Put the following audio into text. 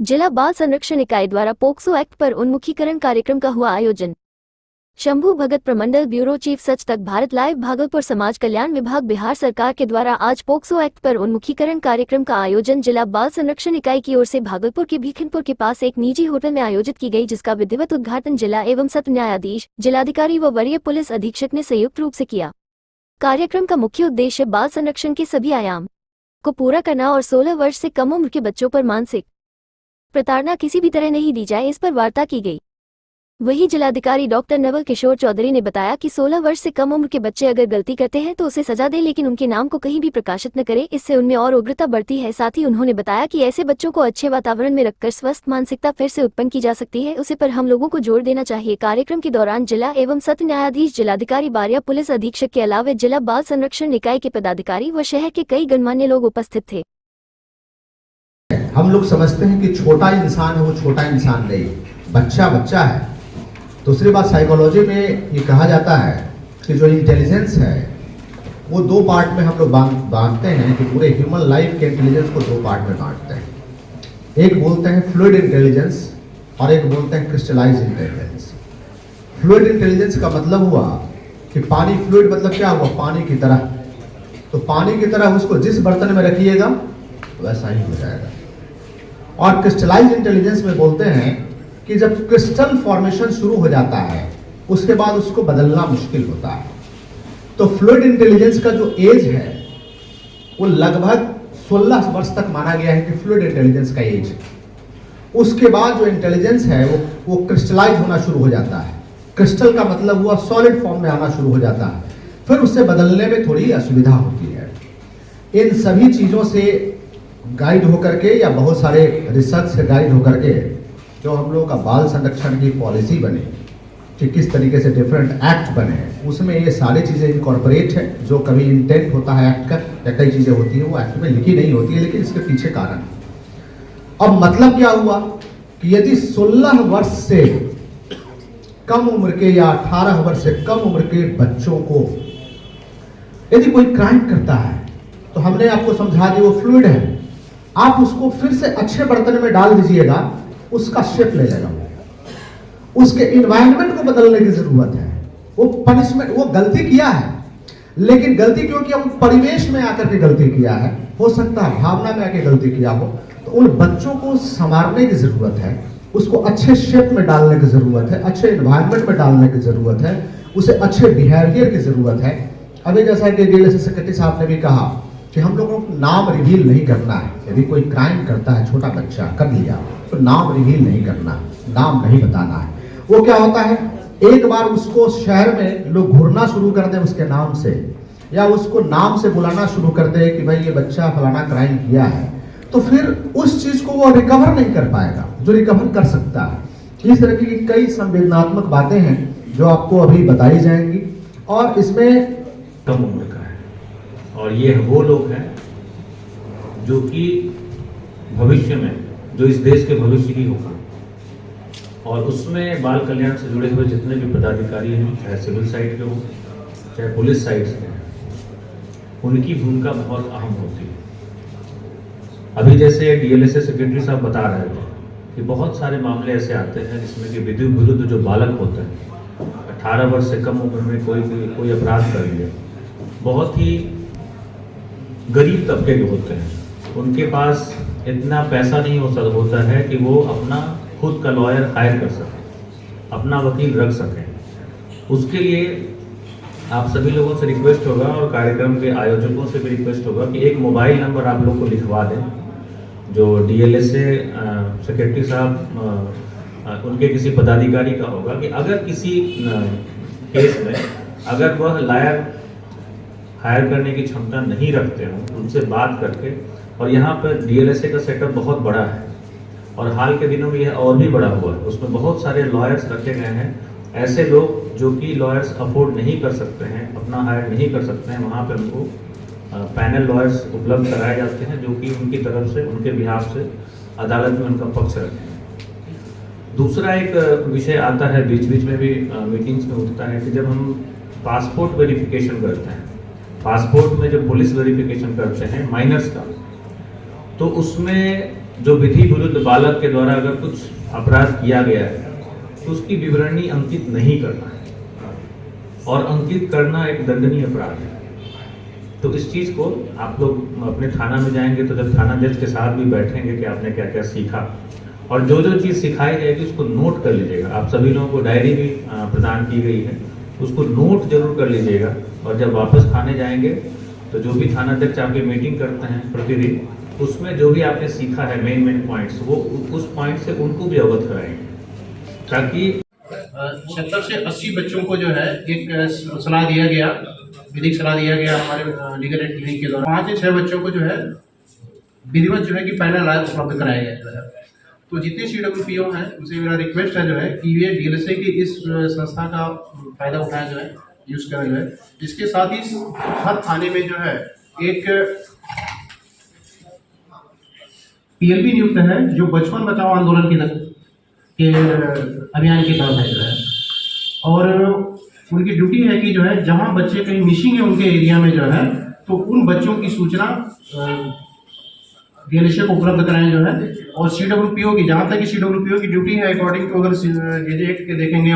जिला बाल संरक्षण इकाई द्वारा पोक्सो एक्ट पर उन्मुखीकरण कार्यक्रम का हुआ आयोजन। शंभू भगत प्रमंडल ब्यूरो चीफ सच तक भारत लाइव भागलपुर समाज कल्याण विभाग बिहार सरकार के द्वारा आज पोक्सो एक्ट पर उन्मुखीकरण कार्यक्रम का आयोजन जिला बाल संरक्षण इकाई की ओर से भागलपुर के भीखनपुर के पास एक निजी होटल में आयोजित की गई, जिसका विधिवत उद्घाटन जिला एवं सत्र न्यायाधीश, जिलाधिकारी व वरीय पुलिस अधीक्षक ने संयुक्त रूप से किया। कार्यक्रम का मुख्य उद्देश्य बाल संरक्षण के सभी आयाम को पूरा करना और 16 वर्ष से कम उम्र के बच्चों पर मानसिक प्रताड़ना किसी भी तरह नहीं दी जाए, इस पर वार्ता की गई। वहीं जिलाधिकारी डॉक्टर नवल किशोर चौधरी ने बताया कि 16 वर्ष से कम उम्र के बच्चे अगर गलती करते हैं तो उसे सजा दे, लेकिन उनके नाम को कहीं भी प्रकाशित न करे, इससे उनमें और उग्रता बढ़ती है। साथ ही उन्होंने बताया कि ऐसे बच्चों को अच्छे वातावरण में रखकर स्वस्थ मानसिकता फिर से उत्पन्न की जा सकती है, उसे पर हम लोगों को जोर देना चाहिए। कार्यक्रम के दौरान जिला एवं सत्र न्यायाधीश, जिलाधिकारी, बारिया पुलिस अधीक्षक के अलावा जिला बाल संरक्षण इकाई के पदाधिकारी व शहर के कई गणमान्य लोग उपस्थित थे। हम लोग समझते हैं कि छोटा इंसान है, वो छोटा इंसान नहीं, बच्चा बच्चा है। दूसरी बात, साइकोलॉजी में ये कहा जाता है कि जो इंटेलिजेंस है वो दो पार्ट में हम लोग बांटते हैं, कि पूरे ह्यूमन लाइफ के इंटेलिजेंस को दो पार्ट में बांटते हैं। एक बोलते हैं फ्लूइड इंटेलिजेंस और एक बोलते हैं क्रिस्टलाइज इंटेलिजेंस। फ्लूइड इंटेलिजेंस का मतलब हुआ कि पानी, फ्लूइड मतलब क्या हुआ, पानी की तरह। तो पानी की तरह उसको जिस बर्तन में रखिएगा वैसा ही हो जाएगा। और क्रिस्टलाइज इंटेलिजेंस में बोलते हैं कि जब क्रिस्टल फॉर्मेशन शुरू हो जाता है उसके बाद उसको बदलना मुश्किल होता है। तो फ्लूइड इंटेलिजेंस का जो एज है वो लगभग 16 वर्ष तक माना गया है कि फ्लूइड इंटेलिजेंस का एज। उसके बाद जो इंटेलिजेंस है वो क्रिस्टलाइज होना शुरू हो जाता है। क्रिस्टल का मतलब हुआ सॉलिड फॉर्म में आना शुरू हो जाता है, फिर उससे बदलने में थोड़ी असुविधा होती है। इन सभी चीजों से गाइड होकर के या बहुत सारे रिसर्च से गाइड होकर के जो हम लोगों का बाल संरक्षण की पॉलिसी बने, कि किस तरीके से डिफरेंट एक्ट बने, उसमें ये सारी चीज़ें इनकॉर्पोरेट है। जो कभी इंटेंट होता है एक्ट का या कई चीज़ें होती हैं वो एक्ट में लिखी नहीं होती है, लेकिन इसके पीछे कारण। अब मतलब क्या हुआ कि यदि 16 वर्ष से कम उम्र के या 18 वर्ष से कम उम्र के बच्चों को यदि कोई क्राइम करता है तो हमने आपको समझा दिया वो फ्लूइड है, आप उसको फिर से अच्छे बर्तन में डाल दीजिएगा, उसका शेप ले लेगा। उसके इन्वायरमेंट को बदलने की जरूरत है। वो पनिशमेंट, वो गलती किया है, लेकिन गलती क्यों किया, वो परिवेश में आकर के गलती किया है, हो सकता है भावना में आके गलती किया हो। तो उन बच्चों को संवारने की जरूरत है, उसको अच्छे शेप में डालने की जरूरत है, अच्छे इन्वायरमेंट में डालने की जरूरत है, उसे अच्छे बिहेवियर की जरूरत है। अभी जैसा कि डीएलएसए सेक्रेटरी साहब ने भी कहा कि हम लोगों को नाम रिवील नहीं करना है। यदि कोई क्राइम करता है, छोटा बच्चा कर लिया, तो नाम रिवील नहीं करना, नाम नहीं बताना है। वो क्या होता है, एक बार उसको शहर में लोग घूरना शुरू कर दे उसके नाम से, या उसको नाम से बुलाना शुरू कर दे कि भाई ये बच्चा फलाना क्राइम किया है, तो फिर उस चीज को वो रिकवर नहीं कर पाएगा जो रिकवर कर सकता है। इस तरह की कई संवेदनात्मक बातें हैं जो आपको अभी बताई जाएंगी। और इसमें कम उम्र का है, और ये वो लोग हैं जो कि भविष्य में, जो इस देश के भविष्य ही होगा, और उसमें बाल कल्याण से जुड़े हुए जितने भी पदाधिकारी हैं, चाहे सिविल साइड के हो चाहे पुलिस साइड से हैं, उनकी भूमिका बहुत अहम होती है। अभी जैसे डीएलएसए सेक्रेटरी साहब बता रहे थे कि बहुत सारे मामले ऐसे आते हैं जिसमें कि विधि विरुद्ध जो बालक होते हैं, 18 वर्ष से कम उम्र में कोई अपराध कर लिया, बहुत ही गरीब तबके के होते हैं, उनके पास इतना पैसा नहीं होता है कि वो अपना खुद का लॉयर हायर कर सकें, अपना वकील रख सकें। उसके लिए आप सभी लोगों से रिक्वेस्ट होगा और कार्यक्रम के आयोजकों से भी रिक्वेस्ट होगा कि एक मोबाइल नंबर आप लोग को लिखवा दें, जो डीएलएसए सेक्रेटरी साहब उनके किसी पदाधिकारी का होगा, कि अगर किसी केस में अगर वह लॉयर हायर करने की क्षमता नहीं रखते हो, उनसे बात करके। और यहाँ पर डीएलएसए का सेटअप बहुत बड़ा है और हाल के दिनों में यह और भी बड़ा हुआ है, उसमें बहुत सारे लॉयर्स रखे गए हैं। ऐसे लोग जो कि लॉयर्स अफोर्ड नहीं कर सकते हैं, अपना हायर नहीं कर सकते हैं, वहाँ पर उनको पैनल लॉयर्स उपलब्ध कराए जाते हैं, जो कि उनकी तरफ से, उनके बिहाफ से अदालत में उनका पक्ष रखें। दूसरा एक विषय आता है, बीच बीच में भी मीटिंग्स में उठता है, कि जब हम पासपोर्ट वेरिफिकेशन करते हैं, पासपोर्ट में जब पुलिस वेरिफिकेशन करते हैं माइनर्स का, तो उसमें जो विधि विरुद्ध बालक के द्वारा अगर कुछ अपराध किया गया है तो उसकी विवरणी अंकित नहीं करना है, और अंकित करना एक दंडनीय अपराध है। तो इस चीज को आप लोग अपने थाना में जाएंगे तो जब थानाध्यक्ष के साथ भी बैठेंगे कि आपने क्या क्या सीखा, और जो जो चीज सिखाई जाएगी उसको नोट कर लीजिएगा। आप सभी लोगों को डायरी भी प्रदान की गई है, उसको नोट जरूर कर लीजिएगा। और जब वापस थाने जाएंगे तो जो भी थानाध्यक्ष आपकी मीटिंग करते हैं प्रतिदिन, उसमें जो भी आपने सीखा है मेन पॉइंट्स, वो उस पॉइंट से उनको भी अवगत कराएंगे, ताकि 70 से 80 बच्चों को जो है एक सलाह दिया गया, विधिक सलाह दिया गया हमारे लीगल एड क्लिनिक के द्वारा। 5 से 6 बच्चों को जो है विधिवत जो है कि पैनल राय उपलब्ध कराया गया जो है। तो जितने CWPO हैं उनसे मेरा रिक्वेस्ट है जो है कि ये DLSA की इस संस्था का फायदा उठाया जो है, यूज़ करें जो है। इसके साथ ही हर थाने में जो है एक PLB नियुक्त है जो बचपन बचाओ आंदोलन के अभियान के तहत है जो है, और उनकी ड्यूटी है कि जो है जहां बच्चे कहीं मिसिंग है उनके एरिया में जो है, तो उन बच्चों की सूचना DLSA को उपलब्ध कराएं जो है। और CWPO की, जहां तक कि CWPO की ड्यूटी है अकॉर्डिंग टू अगर JJ एक्ट के देखेंगे